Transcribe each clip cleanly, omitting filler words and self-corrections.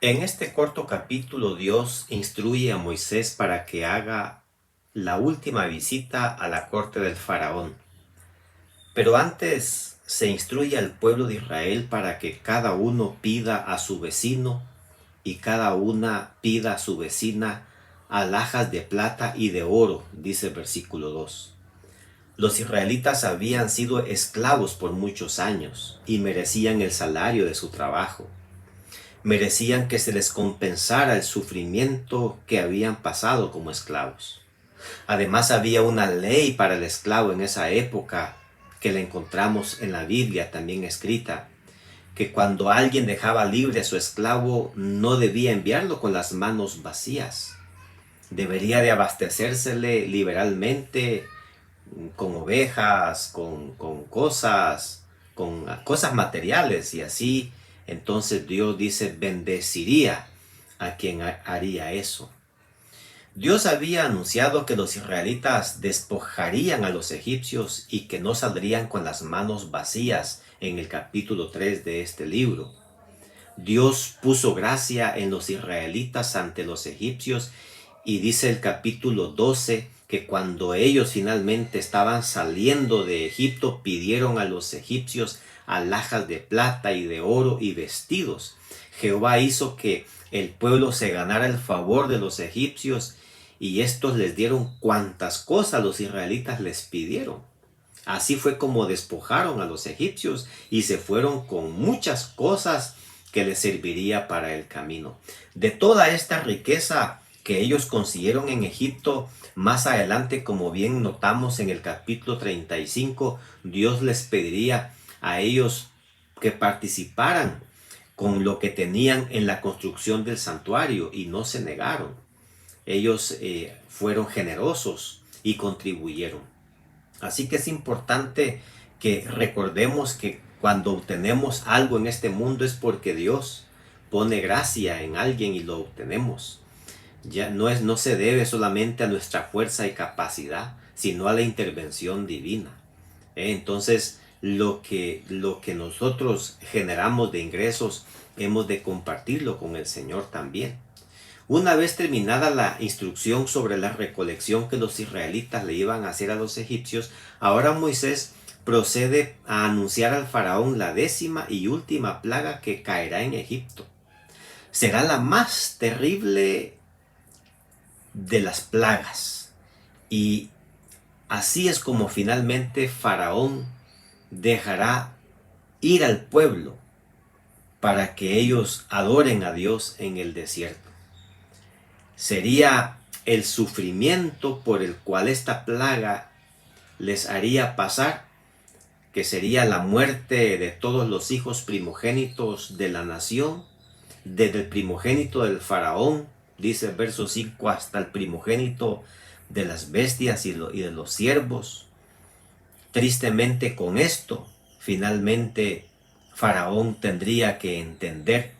En este corto capítulo Dios instruye a Moisés para que haga la última visita a la corte del faraón. Pero antes se instruye al pueblo de Israel para que cada uno pida a su vecino y cada una pida a su vecina alhajas de plata y de oro, dice el versículo 2. Los israelitas habían sido esclavos por muchos años y merecían el salario de su trabajo. Merecían que se les compensara el sufrimiento que habían pasado como esclavos. Además había una ley para el esclavo en esa época que la encontramos en la Biblia también escrita, que cuando alguien dejaba libre a su esclavo no debía enviarlo con las manos vacías. Debería de abastecérsele liberalmente con ovejas, con cosas materiales, y así entonces Dios dice bendeciría a quien haría eso. Dios había anunciado que los israelitas despojarían a los egipcios y que no saldrían con las manos vacías en el capítulo 3 de este libro. Dios puso gracia en los israelitas ante los egipcios y dice el capítulo 12 que cuando ellos finalmente estaban saliendo de Egipto pidieron a los egipcios alhajas de plata y de oro y vestidos. Jehová hizo que el pueblo se ganara el favor de los egipcios y estos les dieron cuantas cosas los israelitas les pidieron. Así fue como despojaron a los egipcios y se fueron con muchas cosas que les serviría para el camino. De toda esta riqueza que ellos consiguieron en Egipto, más adelante, como bien notamos en el capítulo 35, Dios les pediría a ellos que participaran con lo que tenían en la construcción del santuario y no se negaron. Ellos fueron generosos y contribuyeron. Así que es importante que recordemos que cuando obtenemos algo en este mundo es porque Dios pone gracia en alguien y lo obtenemos. Ya no se debe solamente a nuestra fuerza y capacidad, sino a la intervención divina. Entonces, lo que nosotros generamos de ingresos, hemos de compartirlo con el Señor también. Una vez terminada la instrucción sobre la recolección que los israelitas le iban a hacer a los egipcios, ahora Moisés procede a anunciar al faraón la 10ª y última plaga que caerá en Egipto. Será la más terrible de las plagas. Y así es como finalmente Faraón dejará ir al pueblo para que ellos adoren a Dios en el desierto. Sería el sufrimiento por el cual esta plaga les haría pasar, que sería la muerte de todos los hijos primogénitos de la nación, desde el primogénito del faraón, dice el verso 5, hasta el primogénito de las bestias y de los siervos. Tristemente con esto, finalmente Faraón tendría que entender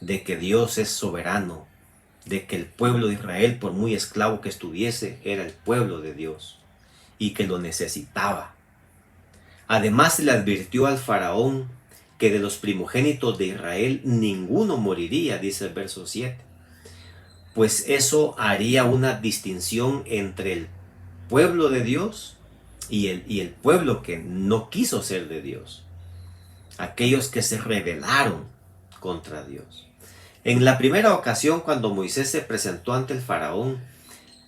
de que Dios es soberano, de que el pueblo de Israel, por muy esclavo que estuviese, era el pueblo de Dios y que lo necesitaba. Además se le advirtió al faraón que de los primogénitos de Israel ninguno moriría, dice el verso 7. Pues eso haría una distinción entre el pueblo de Dios y el pueblo que no quiso ser de Dios. Aquellos que se rebelaron contra Dios. En la primera ocasión, cuando Moisés se presentó ante el faraón,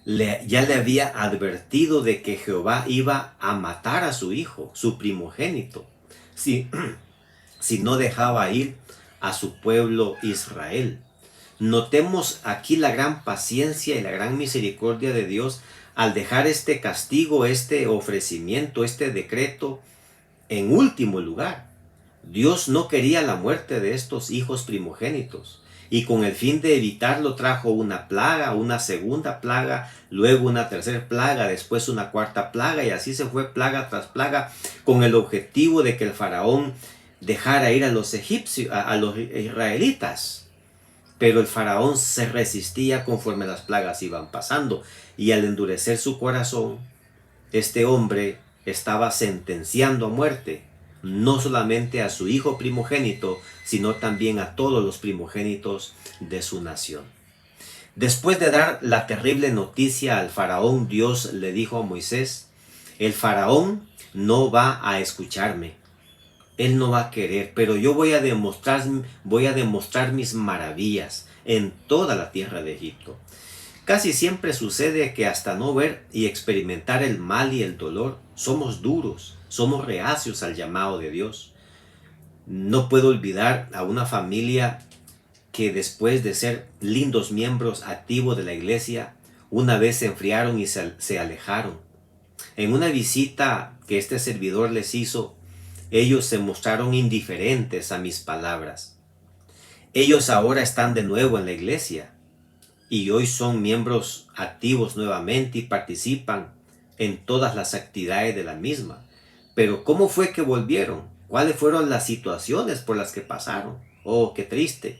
ya le había advertido de que Jehová iba a matar a su hijo, su primogénito, si no dejaba ir a su pueblo Israel. Notemos aquí la gran paciencia y la gran misericordia de Dios al dejar este castigo, este ofrecimiento, este decreto en último lugar. Dios no quería la muerte de estos hijos primogénitos y con el fin de evitarlo trajo una plaga, una segunda plaga, luego una tercera plaga, después una cuarta plaga y así se fue plaga tras plaga con el objetivo de que el faraón dejara ir a los egipcios, a los israelitas. Pero el faraón se resistía conforme las plagas iban pasando y al endurecer su corazón, este hombre estaba sentenciando a muerte no solamente a su hijo primogénito, sino también a todos los primogénitos de su nación. Después de dar la terrible noticia al faraón, Dios le dijo a Moisés: el faraón no va a escucharme, él no va a querer, pero yo voy a demostrar mis maravillas en toda la tierra de Egipto. Casi siempre sucede que hasta no ver y experimentar el mal y el dolor, somos duros, somos reacios al llamado de Dios. No puedo olvidar a una familia que después de ser lindos miembros activos de la iglesia, una vez se enfriaron y se alejaron. En una visita que este servidor les hizo, ellos se mostraron indiferentes a mis palabras. Ellos ahora están de nuevo en la iglesia y hoy son miembros activos nuevamente y participan en todas las actividades de la misma. Pero ¿cómo fue que volvieron? ¿Cuáles fueron las situaciones por las que pasaron? Oh, qué triste.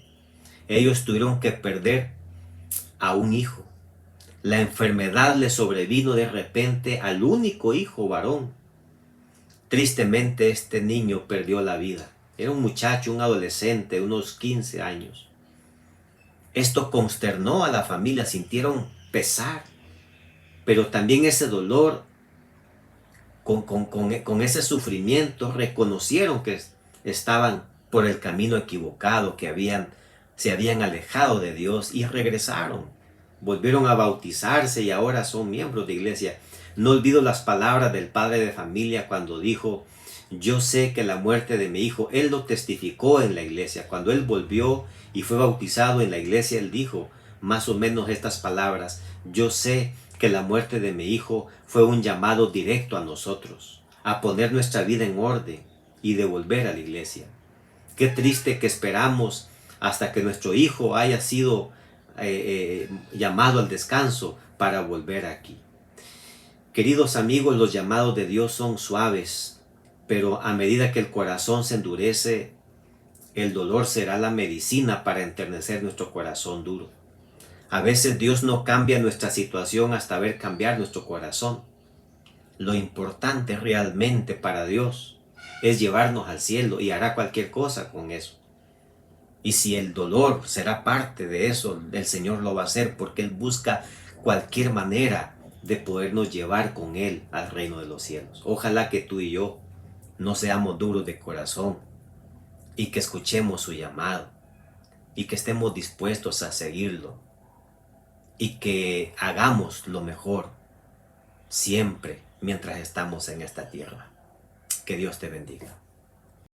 Ellos tuvieron que perder a un hijo. La enfermedad le sobrevino de repente al único hijo varón. Tristemente este niño perdió la vida. Era un muchacho, un adolescente, unos 15 años. Esto consternó a la familia, sintieron pesar, pero también ese dolor, con ese sufrimiento, reconocieron que estaban por el camino equivocado, que se habían alejado de Dios y regresaron. Volvieron a bautizarse y ahora son miembros de iglesia. No olvido las palabras del padre de familia cuando dijo: yo sé que la muerte de mi hijo, él lo testificó en la iglesia. Cuando él volvió y fue bautizado en la iglesia, él dijo más o menos estas palabras: yo sé que la muerte de mi hijo fue un llamado directo a nosotros, a poner nuestra vida en orden y de volver a la iglesia. Qué triste que esperamos hasta que nuestro hijo haya sido llamado al descanso para volver aquí. Queridos amigos, los llamados de Dios son suaves, pero a medida que el corazón se endurece, el dolor será la medicina para enternecer nuestro corazón duro. A veces Dios no cambia nuestra situación hasta ver cambiar nuestro corazón. Lo importante realmente para Dios es llevarnos al cielo y hará cualquier cosa con eso. Y si el dolor será parte de eso, el Señor lo va a hacer porque Él busca cualquier manera de podernos llevar con Él al reino de los cielos. Ojalá que tú y yo no seamos duros de corazón y que escuchemos su llamado y que estemos dispuestos a seguirlo y que hagamos lo mejor siempre mientras estamos en esta tierra. Que Dios te bendiga.